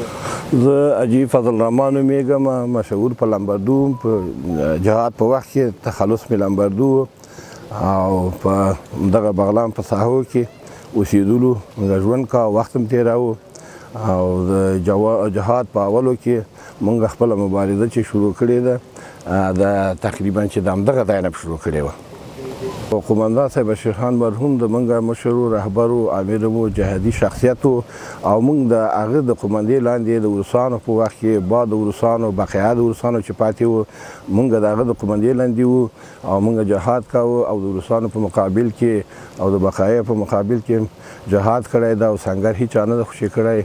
زه اجي فضل الرحمن نومېږم، مشهور په لمبردو په جهاد په وخت کې تخلص مې لمبردو او په دغه بغلان په ساحو کې اوسېدلو، موږ ژوند کا وخت هم تېراوه او د جهاد په اولو کې موږ خپله مبارزه چې شروع کړې ده د تقریبا چې د همدغه ځای نه شروع کړې وه. قومندان صاحب بشیر خان مرحوم د موږ مشرو رهبرو امیر مو جهادي شخصیت او موږ د هغه د قومندې لاندې د روسانو په وخت کې بعد د روسانو بقیه د روسانو چې پاتې وو موږ د هغه د قومندې لاندې وو او موږ جهاد کاوه او د روسانو په مقابل کې او د بقایه په مقابل کې جهاد کړی دا او سنګر هیچا نه ده خوشي کړی.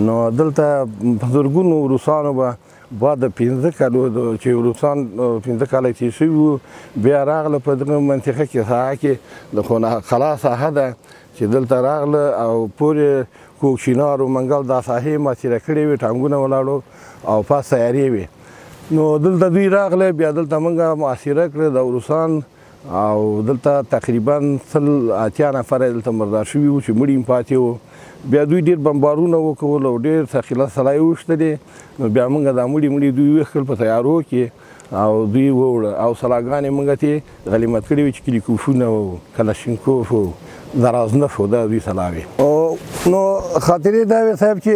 نو دلته په زرګونو روسانو به بعد د 15 کالو چې روسان 15 کاله تېر شوي وو بیا راغله په دغه منطقه کې ساحه کې د خونه خلا ساحه ده چې دلته راغله او پورې کوکشینار او منګل دا ساحې محاصره کړې وې، ټانګونه ولاړو او پاس تیارې وې. نو دلته دوی راغله بیا دلته موږ محاصره کړه د روسان او دلته تقریبا 80 نفره دلته مردار شوي وو چې مړي هم پاتې وو. بیا دوی ډېر بمبارونه وکول او ډېر ثقیله سلای وویشتلې. نو بیا موږ دا مړي دوی ویښ په تیارو کې او دوی ووړه او سلاګانې موږ ته غلیمت کړي وې چې کلیکوفونه وو، کلاشینکوف وو، درازنف وو، دا دوی سلاوې. نو خاطرې دا وې صاحب چې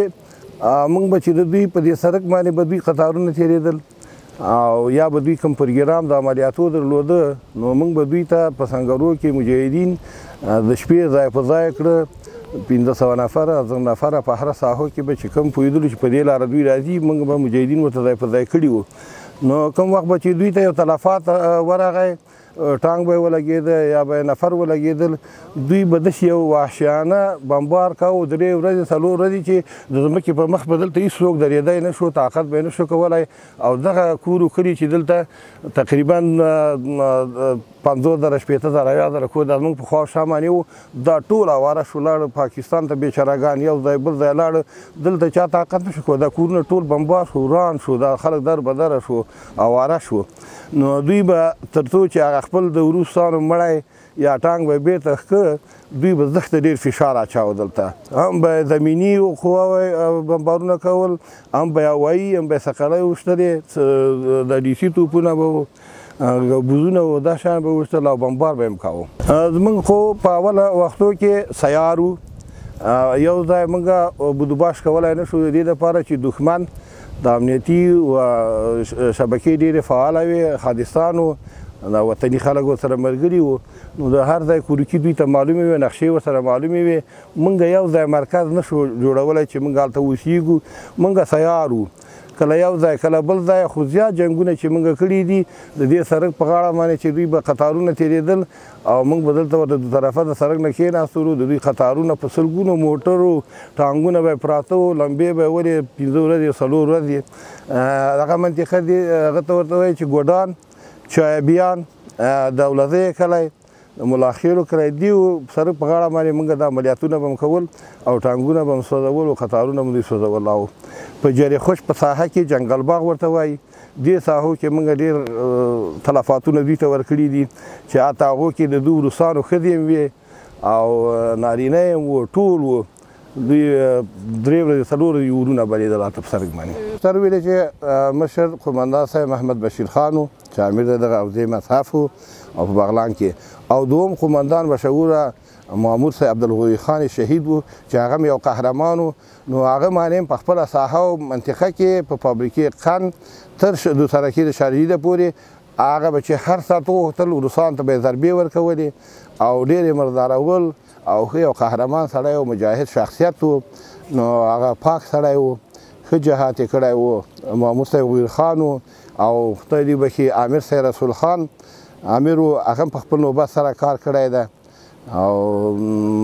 موږ به چې د دوی په دې سړک باندې به دوی قطارونه تېرېدل او یا به دوی کوم پروګرام د عملیاتو درلوده نو موږ به دوی ته په سنګرو کې مجاهدین د شپې ځای په ځای کړه 1500 نفره 1000 نفره په هره ساحو کې به چې کوم پوهېدلو چې په دې لاره دوی راځي موږ به مجاهدین ورته ځای په ځای کړي وو. نو کوم وخت به چې دوی ته یو تلفات ورغی ټانک به یې ولګېده یا به نفر ولګېدل دوی به داسې یو وحشیانه بمبار کاوه 3 ورځې 4 ورځې چې د ځمکې په مخ به دلته هېڅ څوک درېدی نه شو، طاقت به یې نه شو کولی او دغه کور و کلي چې دلته تقریبا 50,000 شپېته یا زره کور دا زموږ په خوا شا باندې وو دا ټول اواره شو لاړه پاکستان ته بېچارهګان یو ځای بل ځای لاړه دلته چا طاقت نه شو کولی دا کورونه ټول بمبار شو وران شو دا خلک در بدره شو اواره شو. نو دوی به تر څو چې هغه خپل د روسانو مړی یا ټانک به بېرته ښکه دوی به زښته ډېر فشار اچاوه دلته هم به زمیني قواوې بمبارونه کول هم به هوایي هم به یې ثقلۍ وشتلې د ډي سي توپونه به بوزونه و دا شیان به وشتل او بمبار به یې هم کاوه. زموږ خو په اوله وختو کې سیار وو یو ځای موږ بودوباش کولی نه شو د دې دپاره چې دښمن د امنیتي شبکې ډېرې فعاله وې حادثانو د وطني خلکو سره ملګري وو نو د هر ځای کوریکي دوی ته معلومې وې نقشې ورسره معلومې وې. موږ یو ځای مرکز نه شو جوړولی چې موږ هلته اوسېږو موږ سیار وو کله یو ځای کله بل ځای خو زیات جنګونه چې موږ کړي دي د دې سړک په غاړه باندې چې دوی به قطارونه تېرېدل او موږ به دلته ورته د طرفه د سړک نه کېناستلو د دوی قطارونه په سلګونو موټرو ټانګونه به یې پراته وو لمبې به یې ولې 15 ورځې 4 ورځې هغه منطقه دي هغه ته ورته وایي چې ګوډان چایبیان دولتي کلی ملاخیرو کلی دی سړک په غاړه باندې موږ د عملیاتونه به هم کول او ټانګونه به هم سوځول او قطارونه به دوی سوځول او په جرې خوش په ساحه کې جنګل باغ ورته وایي دې ساحو کې موږ ډېر تلفاتونه دوی ته ورکړي دي چې حتی هغو کې د دوی روسانو ښځې هم وې او نارینه هم وو ټول وو دوی 3 ورځې 4 ورځې ورونه بلېدل هلته په سړک باندې. سر ویلې چې مشر قومندان صاحب محمد بشیر خان و چې امیر د دغه حوزې مصحف و او په بغلان کې او دوم قومندان مشهوره مامور صاحب عبدالغني خان شهید و چې هغه هم یو قهرمان و نو هغه معنی په خپله ساحه او منطقه کې په فابریکې قند تر د سرکې د شاهدیده پورې هغه به چې هر ساعت وغوښتل روسانو ته به یې ضربې ورکولې او ډېر یې مردارول او ښه یو قهرمان سړی و مجاهد شخصیت و نو هغه پاک سړی و ښه جهاد یې کړی و. مامور صاحب غویر خان و او خدای دې بخي امیر صاحب رسول خان امیر و هغه هم په خپل نوبت سره کار کړی ده او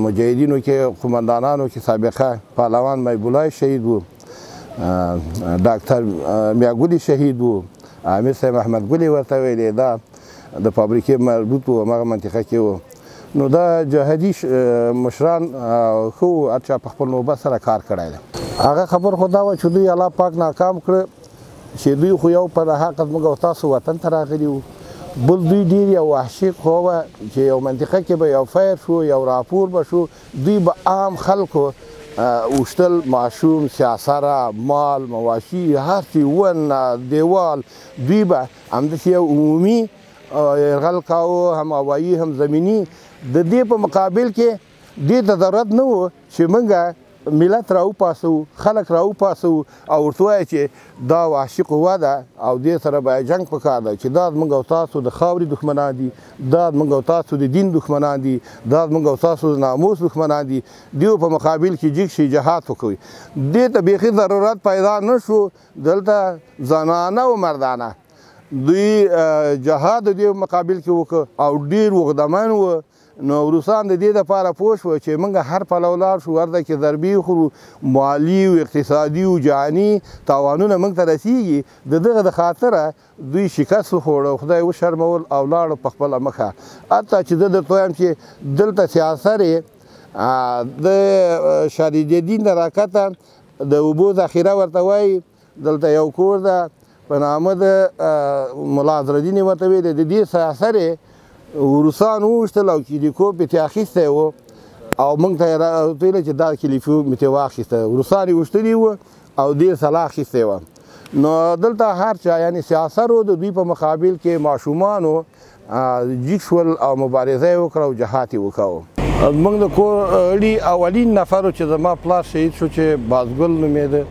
مجاهدینو کې قومندانانو کې سابقه پهلوان محبولای شهید و ډاکټر میاګولي شهید و امیر صاحب احمد ګلي ورته ویلې دا د فابریکې مربوط و هماغه منطقه کې و نو دا جهادي مشران خو هر چا په خپل نوبت سره کار کړی ده. هغه خبر خو دا وه چې دوی الله پاک ناکام کړه چې دوی خو یو په حقیقت موږ او تاسو وطن ته راغلي وو بل دوی ډېر یو وحشي قوه وه چې یو منطقه کې به یو فیر شو یو راپور به شو دوی به عام خلکو اوشتل ماشوم سیاسره مال مواشي هر څه ون دیوال دوی به همداسې یو عمومي یرغل کاوه هم هوایي هم زمیني د دې په مقابل کې دې ته ضرورت نه و چې موږ ملت راوپاسو خلک راوپاسو او ورته وایي چې دا وحشي قوه ده او دې سره باید جنګ پکار ده چې دا زموږ او تاسو د خاورې دښمنان دي دا زموږ او تاسو د دین دښمنان دي دا زموږ او تاسو د ناموس دښمنان دي دیو په مقابل کې جګ شي جهاد وکوي دې ته بیخي ضرورت پیدا نه شو دلته زنانه او مردانه دوی جهاد د دې مقابل کې وکړ او ډېر وغدمن و نو روسان د دې دپاره پوه شوه چې موږ هر پلو لاړ شو ورته کې ضربې وخورو مالي او اقتصادي او جهاني تاوانونه موږ ته رسیږي د دغه د خاطره دوی شکست وخوړه خدای وشرمول او لاړو په خپله مخه حتی چې زه درته وایم چې دلته سیاسر د شریدالدین د راکته د اوبو ذخیره ورته وایي دلته یو کور ده په نامه د ملا عزالدین ورته ویلې د دې سیاسر روسان وویشتل او کلیکوف یې ترې اخیستی و او موږ ته یې ویله چې دا کلیکوف مې ترې واخیسته روسان یې ویشتلي وه او ډېر سلا اخیستی وه نو دلته هر چا یعنې سیاسرو د دوی په مقابل کې ماشومانو جګ شول او مبارزه یې وکړه او جهاد یې وکاوه موږ د کور اولین نفر چې زما پلار شهید شو چې بازګل نومېده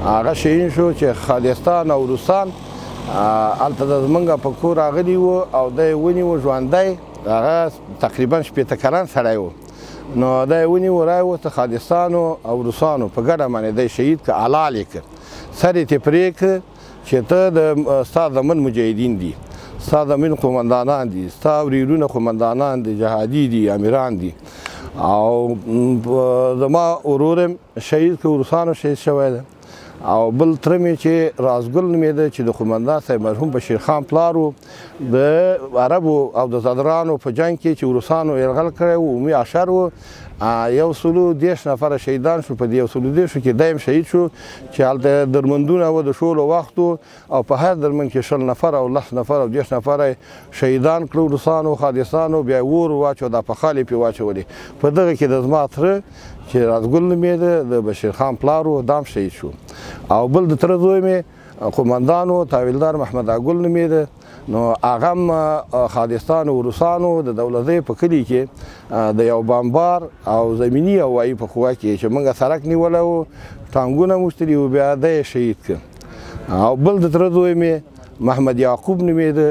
هغه شهید شو چې خالستان او روسان هلته د زمونږ په کور راغلي وو او دی یې ونیو ژوندی هغه تقریبا 80 کلن سړی و نو دی یې ونیو راووته خالستانو او روسانو په ګډه باندې دی شهید که حلال یې کړ سر یې ترې پرې کړ چې ته ستا زمن مجاهدین دي ستا زمن قومندانان دي ستا وریرونه قومندانان دي جهادي دي امیران دي او زما ورور یم شهید که روسانو شهید شوی ده او بل تره مې چې رازګل نومېده چې د قومندان صاحب مرحوم بشیر خان پلار و د عربو او د زدرانو په جنګ کې چې روسانو یرغل کړی و عمومي اشر و 130 نفره شهیدان شو په دې 130 کې دایم شهید شو چې هلته درمندونه و د شولو وخت او په هر درمند کې 20 نفره او 10 نفره او 10 نفره شهیدان کړو روسانو خالصانو بیا ور واچو د پخالې پې واچولې په دغه کې د زما تره چې رازګل نومېده د بشیر خان پلار و دام شهید شو او بل د تره زوی مې قومندان و تاویلدار محمد اګل نومېده نو هغه هم خالستان او روسانو د دولتۍ په کلي کې د یو بمبار او زمیني هوایي په قوه کې چې موږ سړک نیولی و ټانګونه موشتلي و بیا دی یې شهید کړ او بل د تره زوی مې محمد یعقوب نومېده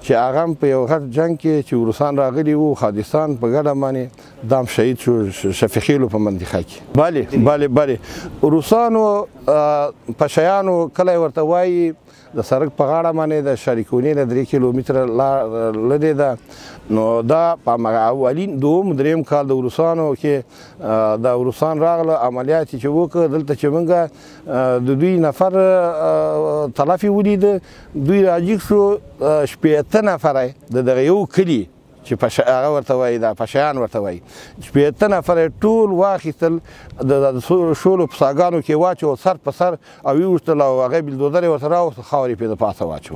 چې هغه هم په یو غټ جنګ کې چې روسان راغلي وو خالستان په ګډه باندې دام شهید شو شفیخیلو په منطقه کې بله روسانو پشیانو کلی ورته وایي د سړک په غاړه باندې د شریکونې نه 3 کیلومتره لرې ده نو دا په اولین دوم دریم کال د روسانو کې د روسان راغله عملیات چې وکړه دلته چې موږ د دوی نفر تلف یې ولیده دوی راجګ شو 80 نفره د دغه یو کلي چې هغه ورته وایي دا پشیان ورته وایي 80 نفره ټول واخیستل د شولو په ساګانو کې واچول سر په سر او یې وشتل او هغه بلدوزر یې ورته راوست خاورې پرې د پاسه واچول